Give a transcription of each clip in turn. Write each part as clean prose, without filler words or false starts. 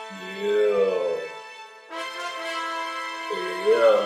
Yeah, yeah.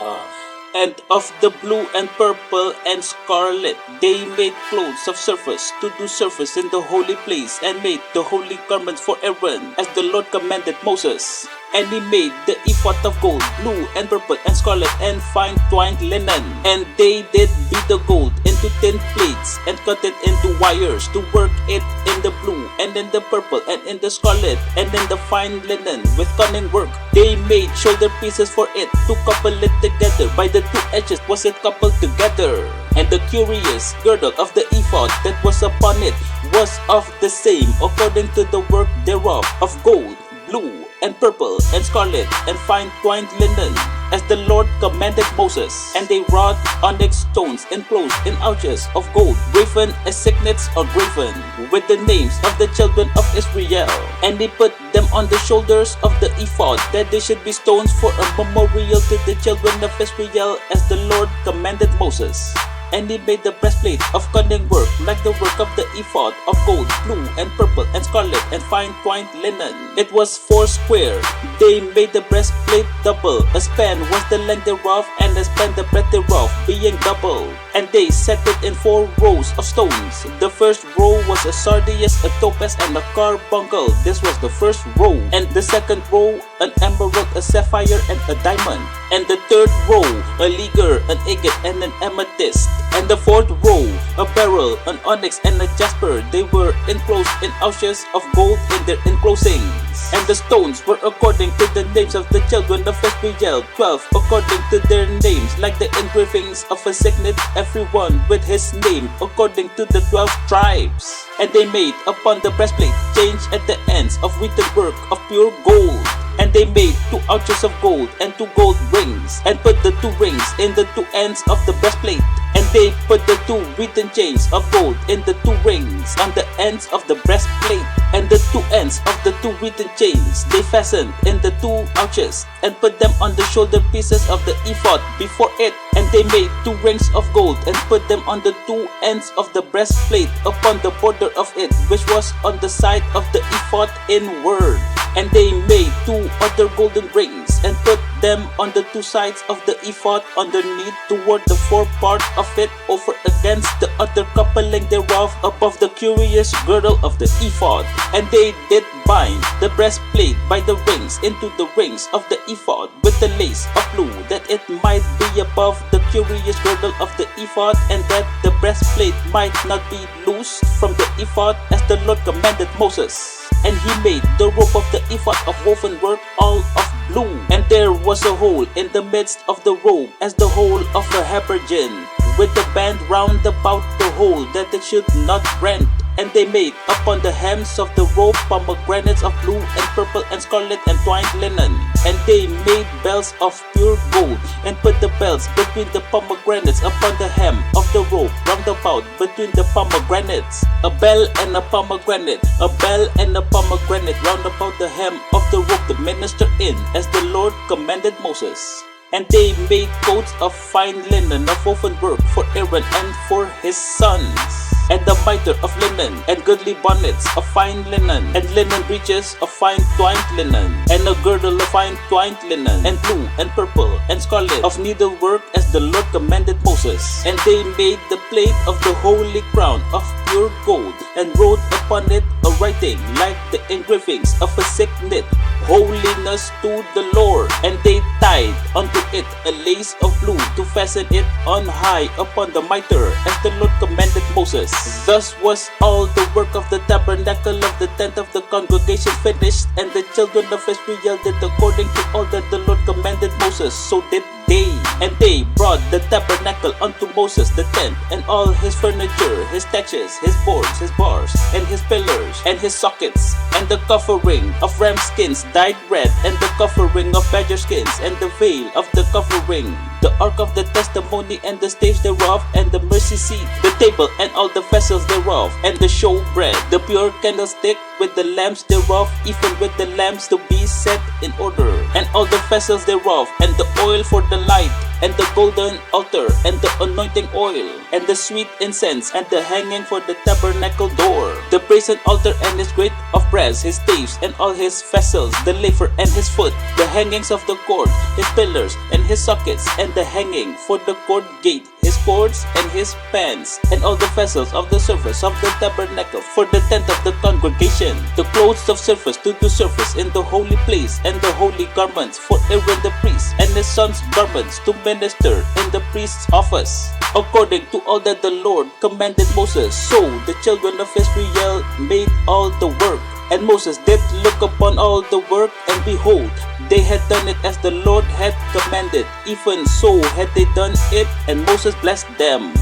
Ah, And of the blue and purple and scarlet they made clothes of surface to do service in the holy place, and made the holy garments for Aaron, as the Lord commanded Moses. And he made the ephod of gold, blue and purple and scarlet and fine twined linen. And they did beat the gold into 10 plates, and cut it into wires, to work it in the blue and in the purple and in the scarlet and in the fine linen with cunning work. They made shoulder pieces for it, to couple it together. By the two edges was it coupled together. And the curious girdle of the ephod that was upon it was of the same, according to the work thereof, of gold, blue and purple and scarlet and fine twined linen, as the Lord commanded Moses. And they wrought onyx stones enclosed in ouches of gold, graven as signets or graven with the names of the children of Israel. And he put them on the shoulders of the ephod, that they should be stones for a memorial to the children of Israel, as the Lord commanded Moses. And he made the breastplate of cunning work, like the work of the ephod, of gold, blue and purple and scarlet and fine twined linen. It was 4 square. They made the breastplate double. A span was the length thereof, and a span the breadth thereof, being double. And they set it in 4 rows of stones. The first row was a sardius, a topaz, and a carbuncle. This was the first row. And the second row, an emerald, a sapphire, and a diamond. And the third row, a ligure, an agate, and an amethyst. And the fourth row, a beryl, an onyx, and a jasper. They were enclosed in ouches of gold in their enclosings. And the stones were according to the names of the children of Israel, 12 according to their names, like the engravings of a signet, everyone with his name, according to the 12 tribes. And they made upon the breastplate chains at the ends of written work of pure gold. And they made 2 ouches of gold and 2 gold rings, and put the 2 rings in the 2 ends of the breastplate. And they put the 2 written chains of gold in the 2 rings on the ends of the breastplate. And the 2 ends of the 2 written chains they fastened in the 2 ouches, and put them on the shoulder pieces of the ephod before it. And they made 2 rings of gold, and put them on the 2 ends of the breastplate upon the border of it, which was on the side of the ephod inward. And they made 2 other golden rings, and put them on the 2 sides of the ephod underneath, toward the forepart of it, over against the other coupling thereof, above the curious girdle of the ephod. And they did bind the breastplate by the rings into the rings of the ephod with the lace of blue, that it might be above the curious girdle of the ephod, and that the breastplate might not be loosed from the ephod, as the Lord commanded Moses. And he made the rope of the ephod of woven work, all of blue. And there was a hole in the midst of the robe, as the hole of a habergeon, with the band round about the hole, that it should not rent. And they made upon the hems of the robe pomegranates of blue and purple and scarlet and twined linen. And they made belts of pure gold, and put the belts between the pomegranates upon the hem of the robe round about between the pomegranates. A bell and a pomegranate, a bell and a pomegranate round about the hem of the robe to minister in, as the Lord commanded Moses. And they made coats of fine linen of woven work for Aaron and for his sons. And the mitre of linen, and goodly bonnets of fine linen, and linen breeches of fine twined linen, and a girdle of fine twined linen, and blue and purple and scarlet of needlework, as the Lord commanded Moses. And they made the plate of the holy crown of pure gold, and wrote upon it a writing like the engravings of a signet, holiness to the Lord. And they tied unto it a lace of blue, to fasten it on high upon the mitre, as the Lord commanded Moses. Thus was all the work of the tabernacle of the tent of the congregation finished, and the children of Israel did according to all that the Lord commanded Moses, so did they. And they brought the tabernacle unto Moses, the tent, and all his furniture, his taches, his boards, his bars, and his pillars, and his sockets, and the covering of ram skins dyed red, and the covering of badger skins, and the veil of the covering, the ark of the testimony, and the staves thereof, and the mercy seat, the table, and all the vessels thereof, and the showbread, the pure candlestick with the lamps thereof, even with the lamps to be set in order, and all the vessels thereof, and the oil for the light, and the golden altar, and the anointing oil, and the sweet incense, and the hanging for the tabernacle door, the brazen altar and his grate of brass, his staves, and all his vessels, the laver and his foot, the hangings of the cord, his pillars, and his sockets, and the hanging for the cord gate, his cords, and his pans, and all the vessels of the service of the tabernacle for the tent of the congregation, the clothes of service to do service in the holy place, and the holy garments for Aaron the priest, and his sons' garments to minister in the priest's office, according to all that the Lord commanded Moses. So the children of Israel made all the work. And Moses did look upon all the work, and behold, they had done it as the Lord had commanded. Even so had they done it, and Moses blessed them.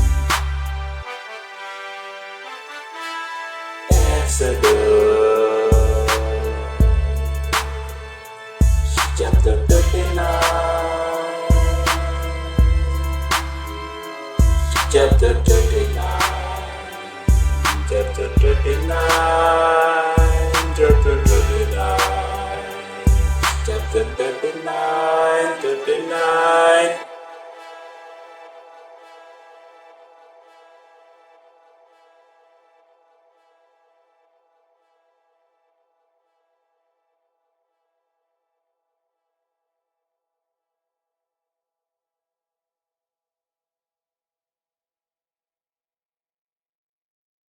Exodus chapter 39. Chapter 39. Chapter 39. Chapter 39. Chapter 39. 39.